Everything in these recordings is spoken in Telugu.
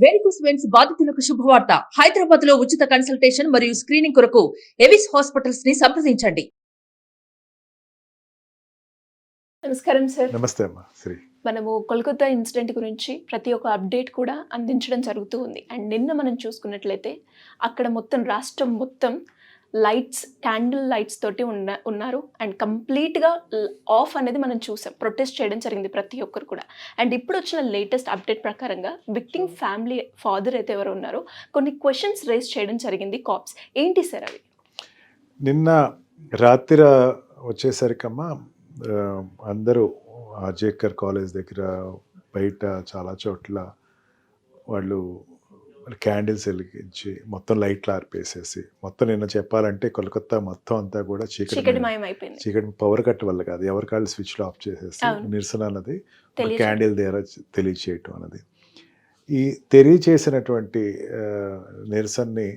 వెరికోస్ వెయిన్స్ బాధితులకు శుభవార్త. హైదరాబాద్ లో ఉచిత కన్సల్టేషన్ మరియు స్క్రీనింగ్ కొరకు ఎవిస్ హాస్పిటల్స్ ని సంప్రదించండి. నమస్కారం సార్. నమస్తే అమ్మా శ్రీ. మనము కోల్కతా ఇన్సిడెంట్ గురించి ప్రతి ఒక్క అప్డేట్ కూడా అందించడం జరుగుతూ ఉంది. అండ్ నిన్న మనం చూసుకున్నట్లయితే అక్కడ మొత్తం రాష్ట్రం మొత్తం లైట్స్, క్యాండిల్ లైట్స్ తోటి ఉన్నారు. అండ్ కంప్లీట్గా ఆఫ్ అనేది మనం చూసాం. ప్రొటెస్ట్ చేయడం జరిగింది ప్రతి ఒక్కరు కూడా. అండ్ ఇప్పుడు వచ్చిన లేటెస్ట్ అప్డేట్ ప్రకారంగా విక్టిమ్ ఫ్యామిలీ ఫాదర్ అయితే ఎవరు ఉన్నారో కొన్ని క్వశ్చన్స్ రేస్ చేయడం జరిగింది కాప్స్. ఏంటి సార్ అవి? నిన్న రాత్రి వచ్చేసరికమ్మా అందరూ ఆర్జేకర్ కాలేజ్ దగ్గర బయట చాలా చోట్ల వాళ్ళు క్యాండిల్స్ వెలిగించి మొత్తం లైట్లు ఆర్పేసేసి మొత్తం నిన్న చెప్పాలంటే కోల్కతా మొత్తం అంతా కూడా చీకటి పవర్ కట్ వల్ల కాదు, ఎవరి కాళ్ళు స్విచ్లు ఆఫ్ చేసేసి నిరసన అన్నది క్యాండిల్ ద్వారా తెలియచేయటం అన్నది. ఈ తెలియచేసినటువంటి నిరసనని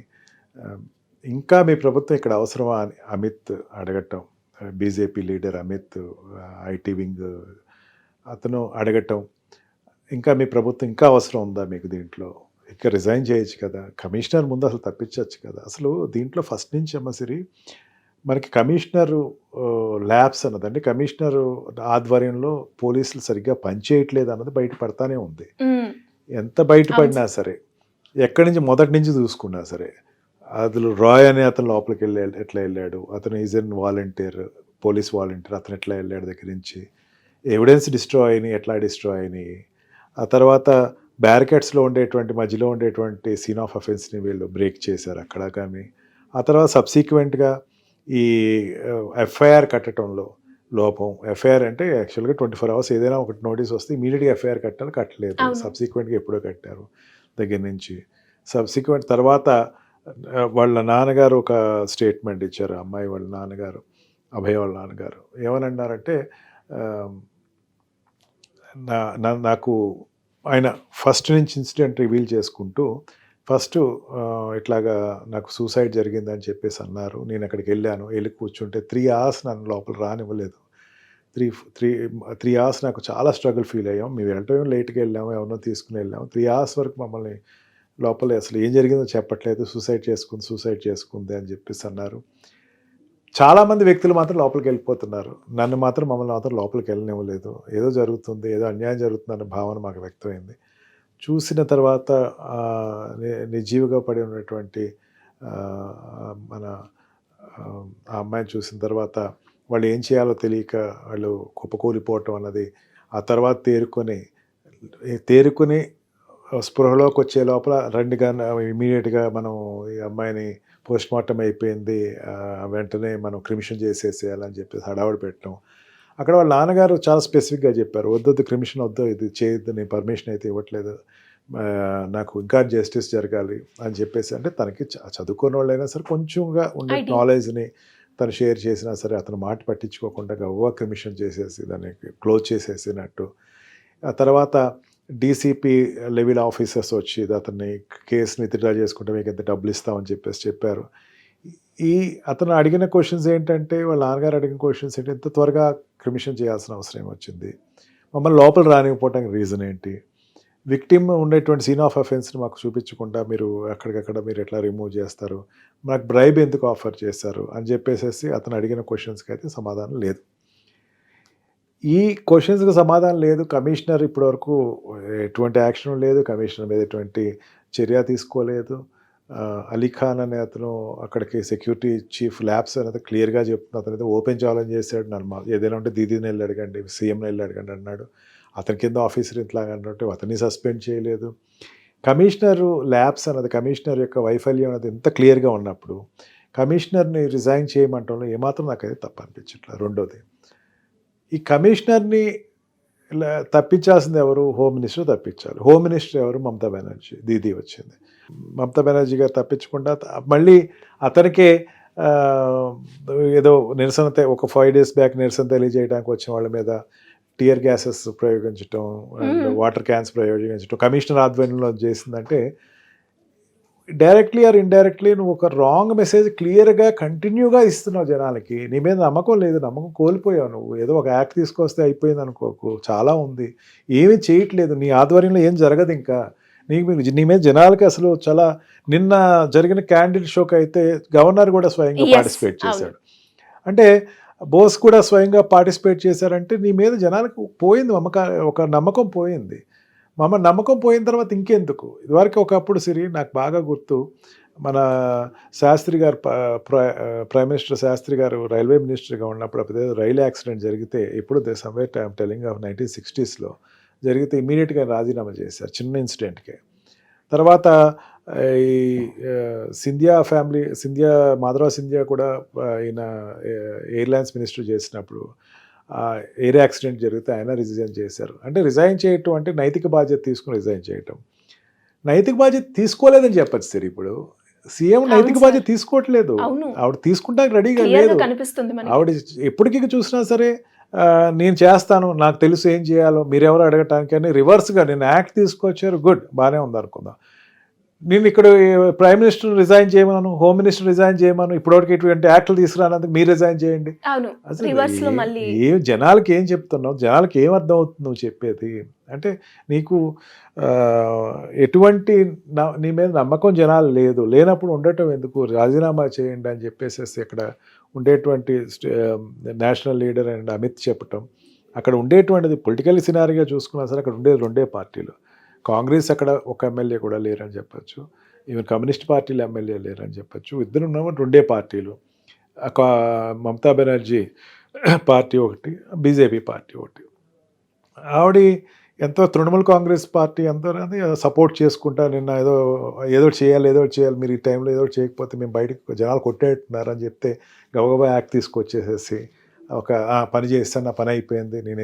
ఇంకా మీ ప్రభుత్వం ఇక్కడ అవసరమా అని అమిత్ అడగటం, BJP leader Amit IT wing అతను అడగటం, ఇంకా మీ ప్రభుత్వం ఇంకా అవసరం ఉందా మీకు దీంట్లో, ఇంకా రిజైన్ చేయొచ్చు కదా, కమిషనర్ ముందు అసలు తప్పించవచ్చు కదా. అసలు దీంట్లో ఫస్ట్ నుంచి అమ్మసిరి మనకి కమిషనరు ల్యాబ్స్ అన్నదండి, కమిషనరు ఆధ్వర్యంలో పోలీసులు సరిగ్గా పనిచేయట్లేదు అన్నది బయటపడతానే ఉంది. ఎంత బయటపడినా సరే, ఎక్కడి నుంచి మొదటి నుంచి చూసుకున్నా సరే, అతను రాయ్ అనే అతను లోపలికి ఎట్లా వెళ్ళాడు, అతను is an volunteer, police volunteer, అతను ఎట్లా వెళ్ళాడు దగ్గర నుంచి ఎవిడెన్స్ డిస్ట్రాయ్ అయినాయి, ఎట్లా డిస్ట్రాయ్ అయినాయి. ఆ తర్వాత బ్యారికేడ్స్లో ఉండేటువంటి మధ్యలో ఉండేటువంటి సీన్ ఆఫ్ అఫెన్స్ని వీళ్ళు బ్రేక్ చేశారు అక్కడ. కానీ ఆ తర్వాత సబ్సిక్వెంట్గా ఈ ఎఫ్ఐఆర్ కట్టడంలో లోపం. ఎఫ్ఐఆర్ అంటే యాక్చువల్గా 24 hours ఏదైనా ఒకటి నోటీస్ వస్తే ఇమీడియట్గా ఎఫ్ఐఆర్ కట్టాలి, కట్టలేదు. సబ్సిక్వెంట్గా ఎప్పుడో కట్టారు దగ్గర నుంచి. సబ్సిక్వెంట్ తర్వాత వాళ్ళ నాన్నగారు ఒక స్టేట్మెంట్ ఇచ్చారు, అమ్మాయి వాళ్ళ నాన్నగారు, అభయ్ వాళ్ళ నాన్నగారు. ఏమని అన్నారంటే, నాకు ఆయన ఫస్ట్ నుంచి ఇన్సిడెంట్ రివీల్ చేసుకుంటూ ఫస్ట్ ఇట్లాగా నాకు సూసైడ్ జరిగిందని చెప్పేసి అన్నారు. నేను అక్కడికి వెళ్ళి కూర్చుంటే 3 hours నన్ను లోపల రానివ్వలేదు. 3 hours నాకు చాలా స్ట్రగుల్ ఫీల్ అయ్యాం. మేము వెళ్ళటం లేట్గా వెళ్ళాము, ఎవరినో తీసుకుని వెళ్ళాము. 3 hours వరకు మమ్మల్ని లోపల అసలు ఏం జరిగిందో చెప్పట్లేదు, సూసైడ్ చేసుకుంది అని చెప్పేసి అన్నారు. చాలామంది వ్యక్తులు మాత్రం లోపలికి వెళ్ళిపోతున్నారు, మమ్మల్ని మాత్రం లోపలికి వెళ్ళనివ్వలేదు. ఏదో జరుగుతుంది, ఏదో అన్యాయం జరుగుతుందన్న భావన మాకు వ్యక్తమైంది. చూసిన తర్వాత నిర్జీవిగా పడి ఉన్నటువంటి మన ఆ అమ్మాయిని చూసిన తర్వాత వాళ్ళు ఏం చేయాలో తెలియక వాళ్ళు కుప్పకూలిపోవటం అన్నది. ఆ తర్వాత తేరుకొని స్పృహలోకి వచ్చే లోపల ఇమీడియట్గా మనం ఈ అమ్మాయిని పోస్ట్ మార్టం అయిపోయింది, వెంటనే మనం క్రిమిషన్ చేసేసేయాలని చెప్పేసి హడావుడి పెట్టడం. అక్కడ వాళ్ళ నాన్నగారు చాలా స్పెసిఫిక్గా చెప్పారు, వద్దొద్దు క్రిమిషన్ వద్దు, ఇది చేయొద్దు, నేను పర్మిషన్ అయితే ఇవ్వట్లేదు, నాకు ఇంకా జస్టిస్ జరగాలి అని చెప్పేసి. అంటే తనకి చదువుకున్న వాళ్ళైనా సరే కొంచెంగా ఉండే నాలెడ్జ్ని తను షేర్ చేసినా సరే అతను మాట పట్టించుకోకుండా గవ్వా క్రిమిషన్ చేసేసి దాన్ని క్లోజ్ చేసేసినట్టు. ఆ తర్వాత డీసీపీ లెవెల్ ఆఫీసర్స్ వచ్చి అతన్ని కేసుని విత్డ్రా చేసుకుంటే మీకు ఎంత డబ్బులు ఇస్తామని చెప్పారు. అతను అడిగిన క్వశ్చన్స్ ఏంటంటే, వాళ్ళ నాన్నగారు అడిగిన క్వశ్చన్స్ ఏంటి, ఎంత త్వరగా క్రిమిషన్ చేయాల్సిన అవసరం ఏమొచ్చింది, మమ్మల్ని లోపల రానివ్వకపోవడానికి రీజన్ ఏంటి, విక్టిమ్ ఉండేటువంటి సీన్ ఆఫ్ అఫెన్స్ని మాకు చూపించకుండా మీరు అక్కడికక్కడ మీరు ఎట్లా రిమూవ్ చేస్తారు, మాకు బ్రైబ్ ఎందుకు ఆఫర్ చేస్తారు అని చెప్పేసి అతను అడిగిన క్వశ్చన్స్కి అయితే సమాధానం లేదు. ఈ క్వశ్చన్స్కి సమాధానం లేదు. కమిషనర్ ఇప్పటివరకు ఎటువంటి యాక్షన్ లేదు, కమిషనర్ మీద ఎటువంటి చర్య తీసుకోలేదు. అలీఖాన్ అనే అతను అక్కడికి సెక్యూరిటీ చీఫ్ ల్యాబ్స్ అనేది క్లియర్గా చెప్తున్నా, అతను అయితే ఓపెన్ ఛాలెంజ్ చేశాడు, నన్ను ఏదైనా ఉంటే దీదీని వెళ్ళి అడగండి, సీఎంని వెళ్ళి అడగండి అన్నాడు. అతని కింద ఆఫీసర్ ఇట్లాగా అన్నట్టు అతన్ని సస్పెండ్ చేయలేదు. కమిషనరు ల్యాబ్స్ అన్నది, కమిషనర్ యొక్క వైఫల్యం అనేది ఎంత క్లియర్గా ఉన్నప్పుడు కమిషనర్ని రిజైన్ చేయమంటంలో ఏమాత్రం నాకైతే తప్పు అనిపించట్లేదు. రెండోది, ఈ కమిషనర్ని తప్పించాల్సింది ఎవరు? హోమ్ మినిస్టర్ తప్పించాలి. హోమ్ మినిస్టర్ ఎవరు? మమతా బెనర్జీ. దీదీ వచ్చింది. మమతా బెనర్జీ గారు తప్పించకుండా మళ్ళీ అతనికే ఏదో నిరసన ఒక 5 days బ్యాక్ నిరసన తెలియజేయడానికి వచ్చిన వాళ్ళ మీద టియర్ గ్యాసెస్ ప్రయోగించడం అండ్ వాటర్ క్యాన్స్ ప్రయోగించడం కమిషనర్ ఆధ్వర్యంలో చేసిందంటే, డైరెక్ట్లీ ఆర్ ఇండైరెక్ట్లీ నువ్వు ఒక రాంగ్ మెసేజ్ క్లియర్గా కంటిన్యూగా ఇస్తున్నావు జనాలకి. నీ మీద నమ్మకం లేదు, నమ్మకం కోల్పోయావు. నువ్వు ఏదో ఒక యాక్ట్ తీసుకొస్తే అయిపోయింది అనుకోకు, చాలా ఉంది, ఏమీ చేయట్లేదు, నీ ఆధ్వర్యంలో ఏం జరగదు. ఇంకా నీ మీద జనాలకి అసలు చాలా నిన్న జరిగిన క్యాండిల్ షోకి అయితే గవర్నర్ కూడా స్వయంగా పార్టిసిపేట్ చేశాడు. అంటే బోస్ కూడా స్వయంగా పార్టిసిపేట్ చేశారంటే నీ మీద జనాలకు పోయింది ఒక నమ్మకం పోయింది. నమ్మకం పోయిన తర్వాత ఇంకెందుకు. ఇదివరకు ఒకప్పుడు సిరి నాకు బాగా గుర్తు, మన శాస్త్రి గారు ప్రైమ్ మినిస్టర్ శాస్త్రి గారు రైల్వే మినిస్టర్గా ఉన్నప్పుడు అప్పుడు రైలు యాక్సిడెంట్ జరిగితే ఎప్పుడు somewhere time telling of 1960s జరిగితే ఇమీడియట్గా రాజీనామా చేశారు చిన్న ఇన్సిడెంట్కే. తర్వాత ఈ మాధవరావు సింధియా కూడా ఈయన ఎయిర్లైన్స్ మినిస్టర్ చేసినప్పుడు ఎయిర్ యాక్సిడెంట్ జరిగితే ఆయన రిజైన్ చేశారు. అంటే రిజైన్ చేయటం అంటే నైతిక బాధ్యత తీసుకుని రిజైన్ చేయటం. నైతిక బాధ్యత తీసుకోలేదని చెప్పచ్చు సార్. ఇప్పుడు సీఎం నైతిక బాధ్యత తీసుకోవట్లేదు, ఆవిడ తీసుకుంటానికి రెడీగా లేదు. ఆవిడ ఎప్పటికీ చూసినా సరే నేను చేస్తాను, నాకు తెలుసు ఏం చేయాలో, మీరెవరు అడగటానికి అని రివర్స్గా నేను యాక్ట్ తీసుకొచ్చారు. గుడ్, బాగానే ఉంది అనుకుందాం. నేను ఇక్కడ ప్రైమ్ మినిస్టర్ రిజైన్ చేయమను, హోమ్ మినిస్టర్ రిజైన్ చేయమను, ఇప్పటివరకు ఇటువంటి యాక్ట్లు తీసుకురానందుకు మీరు రిజైన్ చేయండి. ఏం జనాలకి ఏం చెప్తున్నావు, జనాలకి ఏం అర్థం అవుతుంది నువ్వు చెప్పేది? అంటే నీకు ఎటువంటి నీ మీద నమ్మకం జనాలు లేనప్పుడు ఉండటం ఎందుకు, రాజీనామా చేయండి అని చెప్పేసి ఇక్కడ ఉండేటువంటి నేషనల్ లీడర్ అండ్ అమిత్ చెప్పటం. అక్కడ ఉండేటువంటిది పొలిటికల్ సినారీగా చూసుకున్నా సరే అక్కడ ఉండేది రెండే పార్టీలు. కాంగ్రెస్ అక్కడ ఒక ఎమ్మెల్యే కూడా లేరని చెప్పచ్చు, ఈవెన్ కమ్యూనిస్ట్ పార్టీలు ఎమ్మెల్యే లేరని చెప్పచ్చు. ఇద్దరు ఉన్నప్పుడు రెండే పార్టీలు, మమతా బెనర్జీ పార్టీ ఒకటి, బీజేపీ పార్టీ ఒకటి. ఆవిడ ఎంతో తృణమూల్ కాంగ్రెస్ పార్టీ ఎంతో సపోర్ట్ చేసుకుంటా నిన్న ఏదో చేయాలి మీరు ఈ టైంలో ఏదో చేయకపోతే మేము బయటకు జనాలు కొట్టేట్టున్నారని చెప్తే గబగబా యాక్ట్ తీసుకొచ్చేసేసి ఒక పని చేస్తాను, నా పని అయిపోయింది, నేను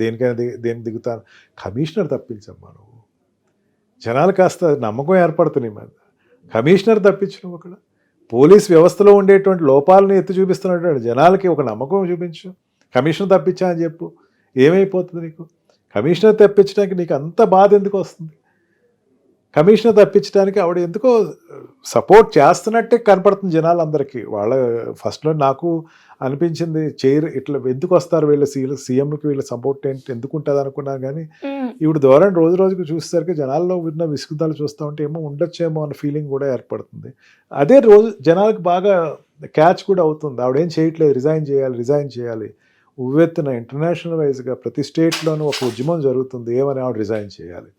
దేనికైనా దిగుతాను. కమిషనర్ తప్పించమ్మా నువ్వు, జనాలు కాస్త నమ్మకం ఏర్పడుతుంది మీద. కమిషనర్ తప్పించు, అక్కడ పోలీస్ వ్యవస్థలో ఉండేటువంటి లోపాలను ఎత్తి చూపిస్తున్నటువంటి జనాలకి ఒక నమ్మకం చూపించు. కమిషనర్ తప్పించా అని చెప్పు, ఏమైపోతుంది నీకు? కమిషనర్ తప్పించడానికి నీకు అంత బాధ ఎందుకు వస్తుంది? కమిషనర్ తప్పించడానికి ఆవిడ ఎందుకో సపోర్ట్ చేస్తున్నట్టే కనపడుతుంది జనాలందరికీ. వాళ్ళ ఫస్ట్లో నాకు అనిపించింది చైర్ ఇట్లా ఎందుకు వస్తారు వీళ్ళు సీఎంకి వీళ్ళ సపోర్ట్ ఎందుకు ఉంటుంది అనుకున్నాను. కానీ ఈవిడ ద్వారా రోజు రోజుకు చూసేసరికి జనాల్లో ఉన్న విసుగుదలు చూస్తూ ఉంటే ఏమో ఉండొచ్చేమో అన్న ఫీలింగ్ కూడా ఏర్పడుతుంది. అదే రోజు జనాలకు బాగా క్యాచ్ కూడా అవుతుంది. ఆవిడేం చేయట్లేదు, రిజైన్ చేయాలి ఉవ్వెత్తున ఇంటర్నేషనల్ వైజ్గా ప్రతి స్టేట్లోనూ ఒక ఉద్యమం జరుగుతుంది, ఏమని ఆవిడ రిజైన్ చేయాలి.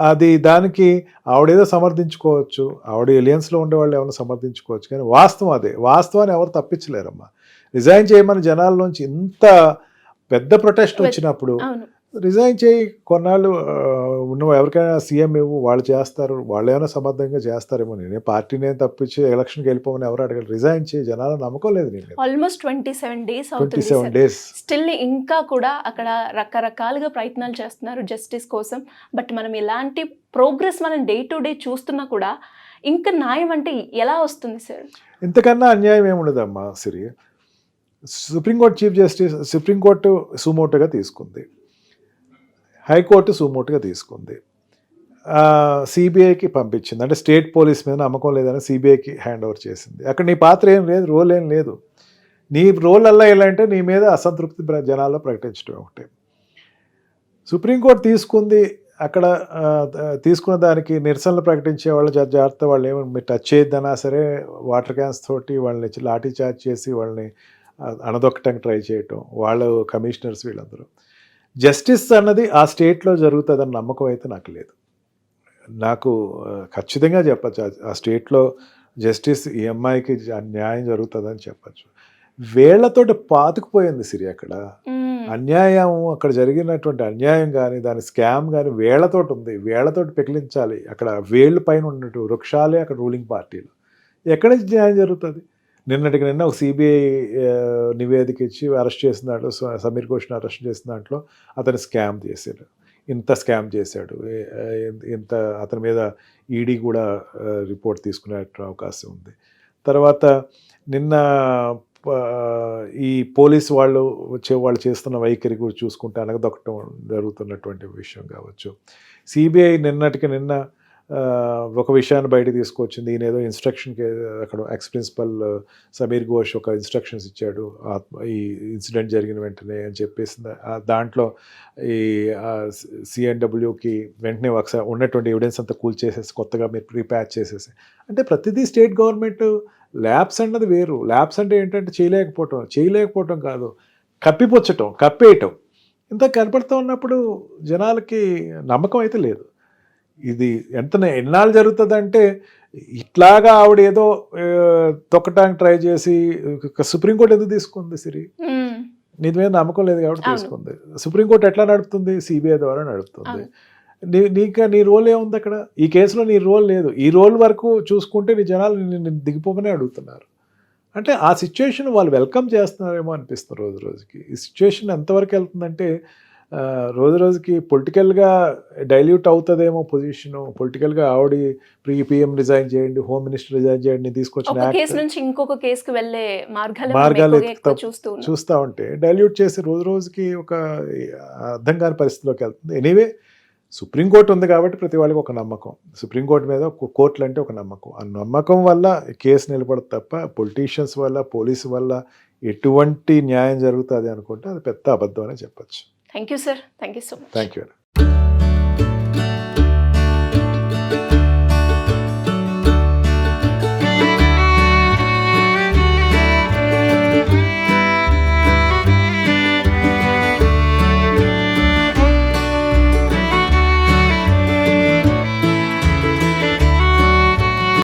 అది దానికి ఆవిడేదో సమర్థించుకోవచ్చు, ఆవిడ ఎలియన్స్లో ఉండేవాళ్ళు ఏమైనా సమర్థించుకోవచ్చు, కానీ వాస్తవం అదే. వాస్తవాన్ని ఎవరు తప్పించలేరమ్మా. రిజైన్ చేయమని జనాల్లోంచి ఇంత పెద్ద ప్రొటెస్ట్ వచ్చినప్పుడు రిజైన్ చేయి, కొన్నాళ్ళు నువ్వు ఎవరికైనా సీఎం ఇవ్వు, వాళ్ళు చేస్తారు, వాళ్ళు ఏమైనా సమర్థంగా చేస్తారేమో. నేనే పార్టీనే తప్పించి ఎలక్షన్కి వెళ్ళిపోమని ఎవరు అడగాలి? రిజైన్ చేయి, జనాలు నమ్మకం లేదు. నేను ఆల్మోస్ట్ 27 days స్టిల్ ఇంకా కూడా అక్కడ రకరకాలుగా ప్రయత్నాలు చేస్తున్నారు జస్టిస్ కోసం. బట్ మనం ఎలాంటి ప్రోగ్రెస్ మనం డే టు డే చూస్తున్నా కూడా ఇంకా న్యాయం అంటే ఎలా వస్తుంది సార్? ఇంతకన్నా అన్యాయం ఏముండదమ్మా సిరి. సుప్రీంకోర్టు చీఫ్ జస్టిస్, సుప్రీంకోర్టు సుమోటోగా తీసుకుంది, హైకోర్టు సుమోటోగా తీసుకుంది, సిబిఐకి పంపించింది. అంటే స్టేట్ పోలీస్ మీద నమ్మకం లేదని సిబిఐకి హ్యాండ్ ఓవర్ చేసింది. అక్కడ నీ పాత్ర ఏం లేదు, రోల్ ఏం లేదు. నీ రోల్ అలా ఎలా అంటే నీ మీద అసంతృప్తి జనాల్లో ప్రకటించడం ఒకటే. సుప్రీంకోర్టు తీసుకుంది, అక్కడ తీసుకున్న దానికి నిరసనలు ప్రకటించే వాళ్ళు జాగ్రత్త, వాళ్ళు ఏమో మీరు టచ్ చేయొద్దన్నా సరే వాటర్ క్యాన్స్ తోటి వాళ్ళని లాఠీ చార్జ్ చేసి వాళ్ళని అణదొక్కటానికి ట్రై చేయటం, వాళ్ళు కమిషనర్స్ వీళ్ళందరూ. జస్టిస్ అన్నది ఆ స్టేట్లో జరుగుతుందన్న నమ్మకం అయితే నాకు లేదు. నాకు ఖచ్చితంగా చెప్పచ్చు ఆ స్టేట్లో జస్టిస్ ఈ అమ్మాయికి న్యాయం జరుగుతుందని చెప్పచ్చు. వేళ్లతోటి పాతుకుపోయింది సిరి అక్కడ అన్యాయం. అక్కడ జరిగినటువంటి అన్యాయం కానీ దాని స్కామ్ కానీ వేళ్లతోటి ఉంది, వేళ్లతోటి పెకిలించాలి. అక్కడ వేళ్ళు పైన ఉన్నట్టు వృక్షాలే అక్కడ రూలింగ్ పార్టీలు. ఎక్కడి నుంచి న్యాయం జరుగుతుంది? నిన్నటికి నిన్న ఒక సిబిఐ నివేదిక ఇచ్చి అరెస్ట్ చేసిన దాంట్లో సమీర్ ఘోష్ని అరెస్ట్ చేసిన దాంట్లో అతను స్కామ్ చేశాడు, ఇంత స్కామ్ చేశాడు, ఇంత అతని మీద ఈడీ కూడా రిపోర్ట్ తీసుకునే అవకాశం ఉంది. తర్వాత నిన్న ఈ పోలీసు వాళ్ళు చేస్తున్న వైఖరి కూడా చూసుకుంటే అనగదొక్కటం జరుగుతున్నటువంటి విషయం కావచ్చు. సిబిఐ నిన్నటికి నిన్న ఒక విషయాన్ని బయట తీసుకొచ్చింది. ఈయన ఏదో ఇన్స్ట్రక్షన్కి అక్కడ ఎక్స్ ప్రిన్సిపల్ సమీర్ ఘోష్ ఒక ఇన్స్ట్రక్షన్స్ ఇచ్చాడు ఈ ఇన్సిడెంట్ జరిగిన వెంటనే అని చెప్పేసింది. దాంట్లో ఈ సిఎన్డబ్ల్యూకి వెంటనే ఒకసారి ఉన్నటువంటి ఎవిడెన్స్ అంతా కూల్ చేసేసి కొత్తగా మీరు ప్రీప్యాచ్ చేసేసి, అంటే ప్రతిదీ స్టేట్ గవర్నమెంట్ ల్యాబ్స్ అన్నది వేరు. ల్యాబ్స్ అంటే ఏంటంటే చేయలేకపోవటం కాదు, కప్పిపుచ్చటం, కప్పేయటం, ఇంత కనపడుతూ ఉన్నప్పుడు జనాలకి నమ్మకం అయితే లేదు. ఇది ఎన్నాళ్ళు జరుగుతుందంటే ఇట్లాగా ఆవిడ ఏదో తొక్కటానికి ట్రై చేసి సుప్రీంకోర్టు ఎందుకు తీసుకుంది సిరి? నీ మీద నమ్మకం లేదు కాబట్టి తీసుకుంది. సుప్రీంకోర్టు ఎట్లా నడుపుతుంది? సిబిఐ ద్వారా నడుపుతుంది. నీ రోల్ ఏముంది అక్కడ? ఈ కేసులో నీ రోల్ లేదు. ఈ రోల్ వరకు చూసుకుంటే నీ జనాలు నిన్ను దిగిపోమనే అడుగుతున్నారు. అంటే ఆ సిచ్యువేషన్ వాళ్ళు వెల్కమ్ చేస్తున్నారేమో అనిపిస్తుంది రోజు రోజుకి. ఈ సిచ్యువేషన్ ఎంతవరకు వెళ్తుందంటే రోజు రోజుకి పొలిటికల్గా డైల్యూట్ అవుతుందేమో పొజిషను. పొలిటికల్గా ఆవిడ పిఎం రిజైన్ చేయండి, హోమ్ మినిస్టర్ రిజైన్ చేయండి తీసుకొచ్చిన కేసు నుంచి ఇంకొక కేసుకి వెళ్ళే మార్గాలు చూస్తూ ఉంటే డైల్యూట్ చేసి రోజు రోజుకి ఒక అర్థం కాని పరిస్థితిలోకి వెళ్తుంది. ఎనీవే సుప్రీంకోర్టు ఉంది కాబట్టి ప్రతి వాళ్ళకి ఒక నమ్మకం, సుప్రీంకోర్టు మీద కోర్టులు అంటే ఒక నమ్మకం. ఆ నమ్మకం వల్ల కేసు నిలబడదు తప్ప పొలిటీషియన్స్ వల్ల, పోలీసు వల్ల ఎటువంటి న్యాయం జరుగుతుంది అనుకుంటే అది పెద్ద అబద్ధం అని చెప్పచ్చు. Thank you sir. Thank you so much. Thank you.